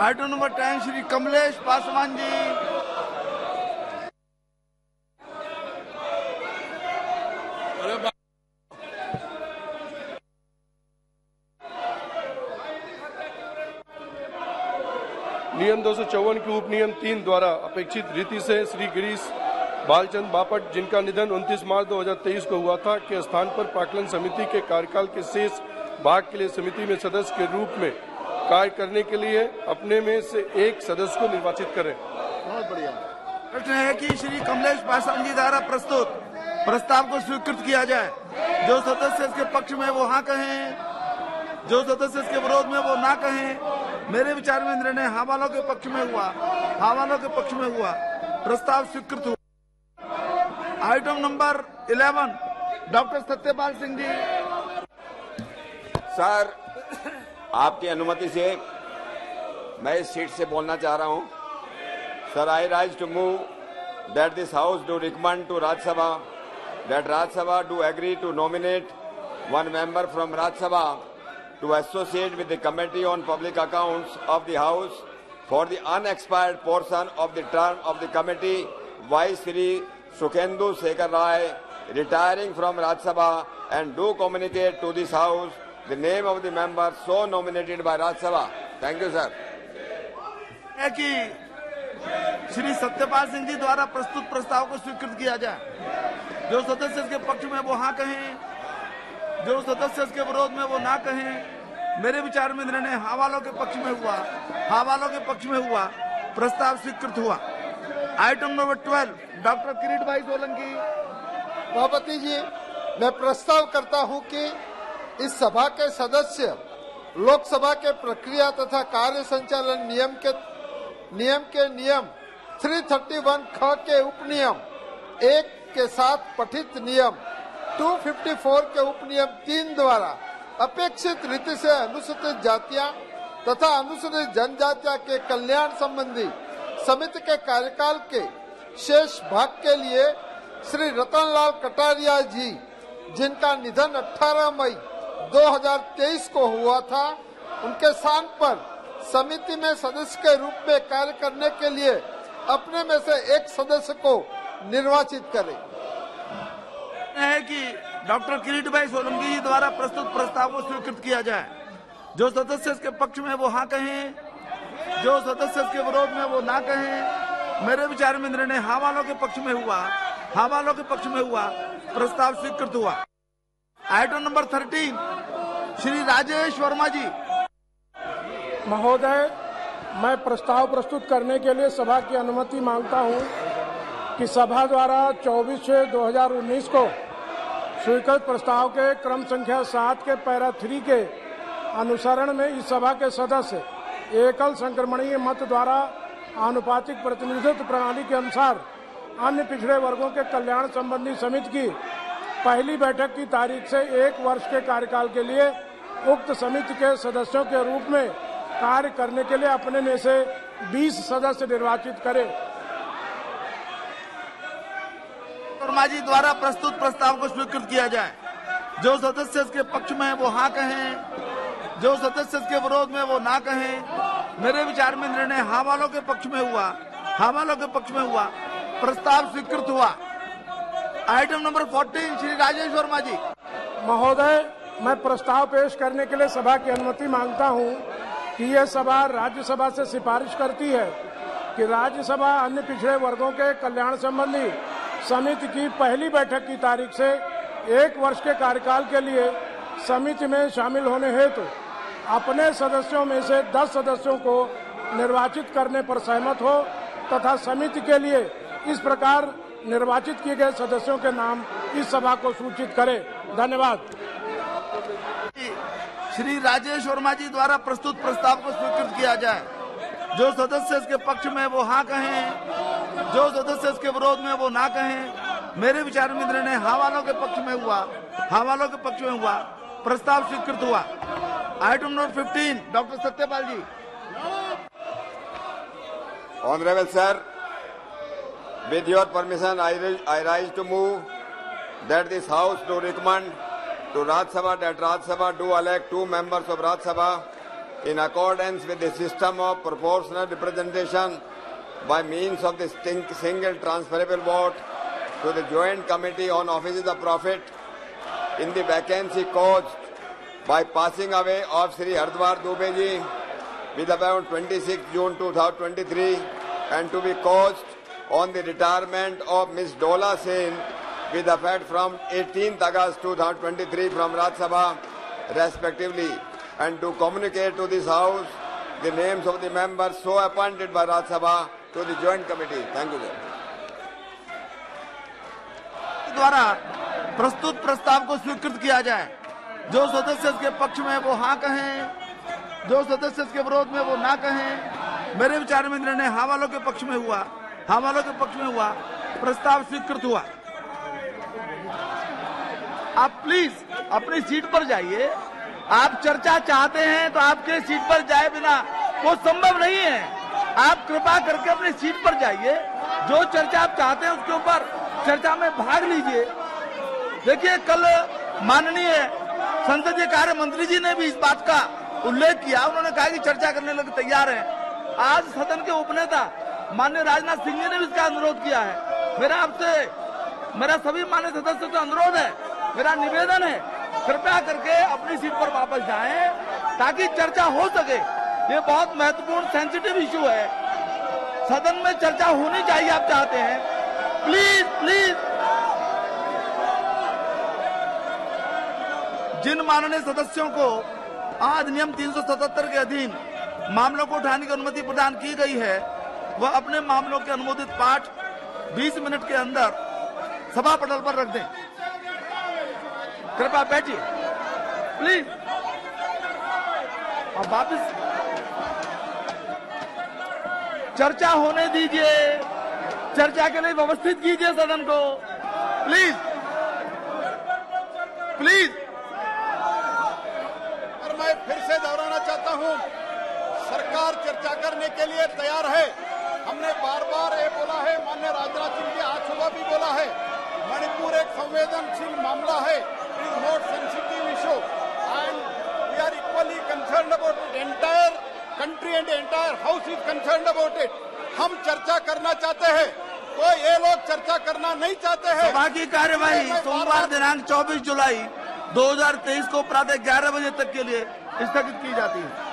Item number 10 Shri Kamlesh Paswan ji. नियम 254 के उप नियम 3 द्वारा अपेक्षित रीति से श्री गिरीश बालचंद बापट, जिनका निधन 29 मार्च 2023 को हुआ था, के स्थान पर प्राक्कलन समिति के कार्यकाल के शेष भाग के लिए समिति में सदस्य के रूप में कार्य करने के लिए अपने में से एक सदस्य को निर्वाचित करें। बहुत बढ़िया। प्रश्न है कि श्री कमलेश पासवान जी द्वारा प्रस्तुत प्रस्ताव को स्वीकृत किया जाए। जो सदस्य इसके पक्ष में वो हाँ कहें, जो सदस्य इसके विरोध में वो ना कहें। मेरे विचार में निर्णय हाँ वालों के पक्ष में हुआ, हाँ वालों के पक्ष में हुआ। प्रस्ताव स्वीकृत हुआ। Item number 11 doctor Satyapal Singh ji. Sir, आपकी अनुमति से मैं इस सीट से बोलना चाह रहा हूं। Sir, I rise to move that this house do recommend to Rajya Sabha that Rajya Sabha do agree to nominate one member from Rajya Sabha to associate with the Committee on Public Accounts of the House for the unexpired portion of the term of the committee, Vice Sri Sukhendu Sekhar Rai, retiring from Rajya Sabha, and do communicate to this House the name of the member so nominated by Rajya Sabha. Thank you, sir. है कि श्री सत्यपाल सिंह जी द्वारा प्रस्तुत प्रस्ताव को स्वीकृत किया जाए। जो सदस्य इसके पक्ष में वो हाँ कहें, जो सदस्य इसके विरोध में वो ना कहें। मेरे विचार में निर्णय हाँ वालों के पक्ष में हुआ, हाँ वालों के पक्ष में हुआ। प्रस्ताव स्वीकृत हुआ। आइटम नंबर 12 डॉक्टर किरीट भाई सोलंकी। सभापति जी, मैं प्रस्ताव करता हूं कि इस सभा के सदस्य लोकसभा के प्रक्रिया तथा कार्य संचालन नियम के नियम 331 ख के उपनियम 1 के साथ पठित नियम 254 के उपनियम 3 द्वारा अपेक्षित रीति से अनुसूचित जातियां तथा अनुसूचित जनजातियों के कल्याण संबंधी समिति के कार्यकाल के शेष भाग के लिए श्री रतनलाल कटारिया जी, जिनका निधन 18 मई 2023 को हुआ था, उनके स्थान पर समिति में सदस्य के रूप में कार्य करने के लिए अपने में से एक सदस्य को निर्वाचित करें। है कि डॉक्टर किरीट भाई सोलंकी जी द्वारा प्रस्तुत प्रस्ताव को स्वीकृत किया जाए। जो सदस्य इसके पक्ष में वो हाँ कहें, जो सदस्य इसके विरोध में वो ना कहें। मेरे विचार में निर्णय हाँ वालों के पक्ष में हुआ, हाँ वालों के पक्ष में हुआ। प्रस्ताव स्वीकृत हुआ। आइटम नंबर 13 श्री राजेश वर्मा जी। महोदय, मैं प्रस्ताव प्रस्तुत करने के लिए सभा की अनुमति मांगता हूं कि सभा द्वारा 24/6/2019 को स्वीकृत प्रस्ताव के क्रम संख्या 7 के पैरा 3 के अनुसरण में इस सभा के सदस्य एकल संक्रमणीय मत द्वारा आनुपातिक प्रतिनिधित्व प्रणाली के अनुसार अन्य पिछड़े वर्गों के कल्याण संबंधी समिति की पहली बैठक की तारीख से 1 वर्ष के कार्यकाल के लिए उक्त समिति के सदस्यों के रूप में कार्य करने के लिए अपने में से 20 सदस्य निर्वाचित करें। वर्मा जी द्वारा प्रस्तुत प्रस्ताव को स्वीकृत किया जाए। जो सदस्य इसके पक्ष में वो हाँ कहें, जो सदस्य इसके विरोध में वो ना कहें। मेरे विचार में निर्णय हाँ वालों के पक्ष में हुआ, हाँ वालों के पक्ष में हुआ। प्रस्ताव स्वीकृत हुआ। आइटम नंबर 14 श्री राजेश वर्मा जी। महोदय, मैं प्रस्ताव पेश करने के लिए सभा की अनुमति मांगता हूं कि यह सभा राज्यसभा से सिफारिश करती है कि राज्यसभा अन्य पिछड़े वर्गों के कल्याण संबंधी समिति की पहली बैठक की तारीख से 1 वर्ष के कार्यकाल के लिए समिति में शामिल होने हेतु अपने सदस्यों में से 10 सदस्यों को निर्वाचित करने पर सहमत हो तथा समिति के लिए इस प्रकार निर्वाचित किए गए सदस्यों के नाम इस सभा को सूचित करे। धन्यवाद। श्री राजेश वर्मा जी द्वारा प्रस्तुत प्रस्ताव को स्वीकृत किया जाए। जो सदस्य इसके पक्ष में वो हाँ कहें, जो सदस्य इसके विरोध में वो ना कहें। मेरे विचार में निर्णय हाँ वालों के पक्ष में हुआ, हाँ वालों के पक्ष में हुआ। प्रस्ताव स्वीकृत हुआ। Item number 15 doctor Satyapal ji. Honorable sir, with your permission, I rise to move that this House do recommend to Rajya Sabha that Rajya Sabha do elect 2 members of Rajya Sabha in accordance with the system of proportional representation by means of the single transferable vote to the Joint Committee on Offices of Profit in the vacancy caused by passing away of Sri Hardwar Dubey ji with about 26 June 2023 and to be caused on the retirement of Ms. Dola Sen with effect from 18th August 2023 from Rajya Sabha respectively, and to communicate to this House the names of the members so appointed by Rajya Sabha to the Joint Committee. Thank you, sir. द्वारा प्रस्तुत प्रस्ताव को स्वीकृत किया जाए। जो सदस्य इसके पक्ष में वो हाँ कहें, जो सदस्य इसके विरोध में वो ना कहें। मेरे विचार में निर्णय हाँ वालों के पक्ष में हुआ, हाँ वालों के पक्ष में हुआ, प्रस्ताव स्वीकृत हुआ। आप प्लीज अपनी सीट पर जाइए। आप चर्चा चाहते हैं तो आपके सीट पर जाए बिना वो संभव नहीं है। आप कृपा करके अपनी सीट पर जाइए। जो चर्चा आप चाहते हैं उसके ऊपर चर्चा में भाग लीजिए। देखिए, कल माननीय संसदीय कार्य मंत्री जी ने भी इस बात का उल्लेख किया। उन्होंने कहा कि चर्चा करने लगे तैयार हैं। आज सदन के उपनेता माननीय राजनाथ सिंह जी ने भी इसका अनुरोध किया है। मेरा सभी माननीय सदस्यों से अनुरोध है, मेरा निवेदन है, कृपया करके अपनी सीट पर वापस जाएं ताकि चर्चा हो सके। ये बहुत महत्वपूर्ण सेंसिटिव इशू है। सदन में चर्चा होनी चाहिए, आप चाहते हैं। प्लीज प्लीज, जिन माननीय सदस्यों को अधिनियम 377 के अधीन मामलों को उठाने की अनुमति प्रदान की गई है, वह अपने मामलों के अनुमोदित पाठ 20 मिनट के अंदर सभा पटल पर रख दें। कृपया बैठिए प्लीज। अब वापस चर्चा होने दीजिए। चर्चा के लिए व्यवस्थित कीजिए सदन को, प्लीज प्लीज। और मैं फिर से दोहराना चाहता हूं, सरकार चर्चा करने के लिए तैयार है। हमने बार बार ये बोला है, माननीय राजनाथ सिंह जी आज सुबह भी बोला है, मणिपुर एक संवेदनशील मामला है, it is not sensitive issue and we are equally concerned about it. Entire country and entire house is concerned about it. हम चर्चा करना चाहते हैं, तो ये लोग चर्चा करना नहीं चाहते हैं। सभा की कार्यवाही सोमवार दिनांक 24 जुलाई 2023 को प्रातः 11 बजे तक के लिए स्थगित की जाती है।